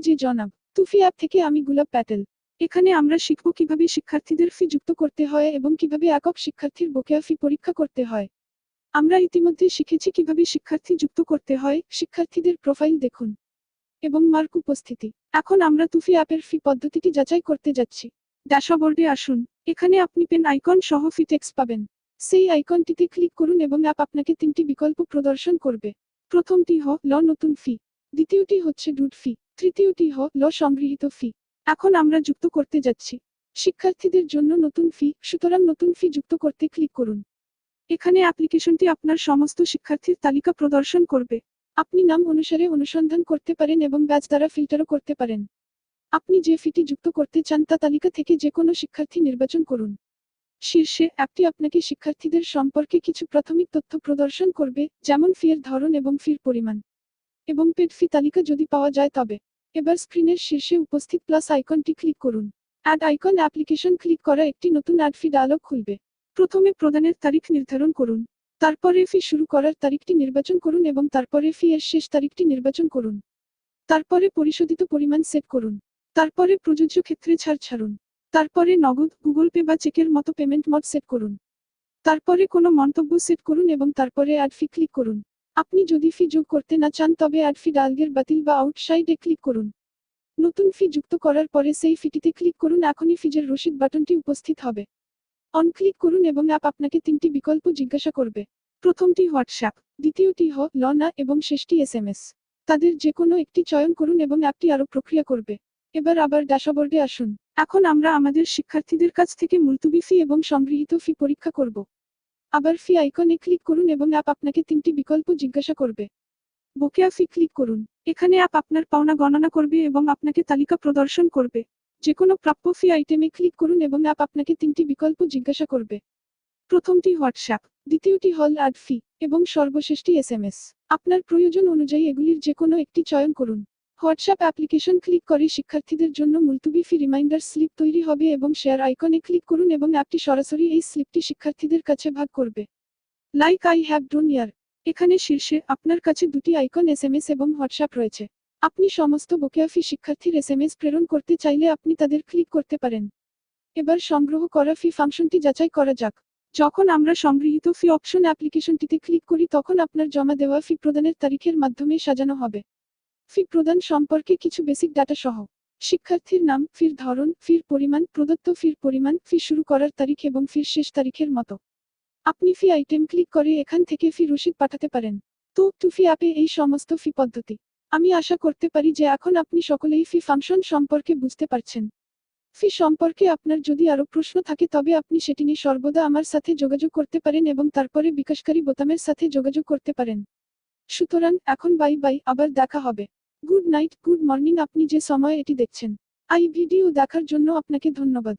যে জনাব তুফি অ্যাপ থেকে আমি গুলাব প্যাটেল। এখানে আমরা শিখব কিভাবে শিক্ষার্থীদের ফি যুক্ত করতে হয় এবং কিভাবে একক শিক্ষার্থীর বকেয়া ফি পরীক্ষা করতে হয়। আমরা ইতিমধ্যে শিখেছি কিভাবে শিক্ষার্থী যুক্ত করতে হয়, শিক্ষার্থীদের প্রোফাইল দেখুন এবং মার্ক উপস্থিতি। এখন আমরা তুফি অ্যাপের ফি পদ্ধতিটি যাচাই করতে যাচ্ছি। ড্যাশবোর্ডে আসুন। এখানে আপনি পেন আইকন সহ ফি টেক্সট পাবেন। সেই আইকনটিতে ক্লিক করুন এবং অ্যাপ আপনাকে তিনটি বিকল্প প্রদর্শন করবে। প্রথমটি ল নতুন ফি, দ্বিতীয়টি হচ্ছে ডুড ফি, তৃতীয়টি ল সংগৃহীত ফি। এখন আমরা যুক্ত করতে যাচ্ছি শিক্ষার্থীদের জন্য নতুন ফি, সুতরাং নতুন ফি যুক্ত করতে ক্লিক করুন। এখানে অ্যাপ্লিকেশনটি আপনার সমস্ত শিক্ষার্থীর তালিকা প্রদর্শন করবে। আপনি নাম অনুসারে অনুসন্ধান করতে পারেন এবং ব্যাচ দ্বারা ফিল্টারও করতে পারেন। আপনি যে ফিটি যুক্ত করতে চান তা তালিকা থেকে যে কোনো শিক্ষার্থী নির্বাচন করুন। শীর্ষে অ্যাপটি আপনাকে শিক্ষার্থীদের সম্পর্কে কিছু প্রাথমিক তথ্য প্রদর্শন করবে, যেমন ফি এর ধরন এবং ফির পরিমাণ এবং পেড ফি তালিকা যদি পাওয়া যায় তবে। এবার স্ক্রিনের শীর্ষে উপস্থিত প্লাস আইকনটি ক্লিক করুন। অ্যাড আইকন অ্যাপ্লিকেশন ক্লিক করা একটি নতুন অ্যাড ফি ডায়লগ খুলবে। প্রথমে প্রদানের তারিখ নির্ধারণ করুন, তারপরে ফি শুরু করার তারিখটি নির্বাচন করুন এবং তারপরে ফি এর শেষ তারিখটি নির্বাচন করুন। তারপরে পরিশোধিত পরিমাণ সেট করুন। তারপরে প্রযোজ্য ক্ষেত্রে ছাড় ছাড়ুন। তারপরে নগদ, গুগল পে বা চেকের মতো পেমেন্ট মোড সেট করুন। তারপরে কোনো মন্তব্য সেট করুন এবং তারপরে অ্যাড ফি ক্লিক করুন। আপনি যদি ফি যোগ করতে না চান তবে অ্যাড ফি ডায়লগের বাতিল বা আউটসাইডে ক্লিক করুন। নতুন ফি যুক্ত করার পরে সেই ফিটিতে ক্লিক করুন। এখনই ফিজের রসিদ বাটনটি উপস্থিত হবে। অন ক্লিক করুন এবং অ্যাপ আপনাকে তিনটি বিকল্প জিজ্ঞাসা করবে। প্রথমটি হোয়াটসঅ্যাপ, দ্বিতীয়টি ল না এবং শেষটি এসএমএস। তাদের যে কোনো একটি চয়ন করুন এবং অ্যাপটি আরও প্রক্রিয়া করবে। এবার আবার ড্যাশবোর্ডে আসুন। এখন আমরা আমাদের শিক্ষার্থীদের কাছ থেকে মুলতুবি ফি এবং সংগৃহীত ফি পরীক্ষা করব। আবার ফি আইকনে ক্লিক করুন এবং অ্যাপ আপনাকে তিনটি বিকল্প জিজ্ঞাসা করবে। বকেয়া ফি ক্লিক করুন। এখানে অ্যাপ আপনার পাওনা গণনা করবে এবং আপনাকে তালিকা প্রদর্শন করবে। যে কোনো প্রাপ্য ফি আইটেমে ক্লিক করুন এবং অ্যাপ আপনাকে তিনটি বিকল্প জিজ্ঞাসা করবে। প্রথমটি হোয়াটসঅ্যাপ, দ্বিতীয়টি হল অ্যাড ফি এবং সর্বশেষটি এসএমএস। আপনার প্রয়োজন অনুযায়ী এগুলির যে কোনো একটি চয়ন করুন। হোয়াটসঅ্যাপ অ্যাপ্লিকেশন ক্লিক করে শিক্ষার্থীদের জন্য মুলতুবি ফি রিমাইন্ডার স্লিপ তৈরি হবে এবং শেয়ার আইকনে ক্লিক করুন এবং অ্যাপটি সরাসরি এই স্লিপটি শিক্ষার্থীদের কাছে ভাগ করবে। লাইক আই হ্যাভ ডন ইয়ার। এখানে শীর্ষে আপনার কাছে দুটি আইকন এসএমএস এবং হোয়াটসঅ্যাপ রয়েছে। আপনি সমস্ত বকেয়া ফি শিক্ষার্থীর এসএমএস প্রেরণ করতে চাইলে আপনি তাদের ক্লিক করতে পারেন। এবার সংগ্রহ করা ফি ফাংশনটি যাচাই করা যাক। যখন আমরা সংগৃহীত ফি অপশন অ্যাপ্লিকেশনটিতে ক্লিক করি তখন আপনার জমা দেওয়া ফি প্রদানের তারিখের মাধ্যমে সাজানো হবে। ফি প্রদান সম্পর্কে কিছু বেসিক ডাটা সহ শিক্ষার্থীর নাম, ফির ধরন, ফির পরিমাণ, প্রদত্ত ফির পরিমাণ, ফি শুরু করার তারিখ এবং ফির শেষ তারিখের মতো। আপনি ফি আইটেম ক্লিক করে এখান থেকে ফি রসিদ পাঠাতে পারেন। তো তুফি অ্যাপে এই সমস্ত ফি পদ্ধতি। আমি আশা করতে পারি যে এখন আপনি সকলেই ফি ফাংশন সম্পর্কে বুঝতে পারছেন। ফি সম্পর্কে আপনার যদি আরও প্রশ্ন থাকে তবে আপনি সেটি নিয়ে সর্বদা আমার সাথে যোগাযোগ করতে পারেন এবং তারপরে বিকাশকারী বোতামের সাথে যোগাযোগ করতে পারেন। সুতরাং এখন বাই বাই, আবার দেখা হবে। Good night, good morning. আপনি যে সময় এটি দেখছেন। ভিডিও দেখার জন্য আপনাকে ধন্যবাদ।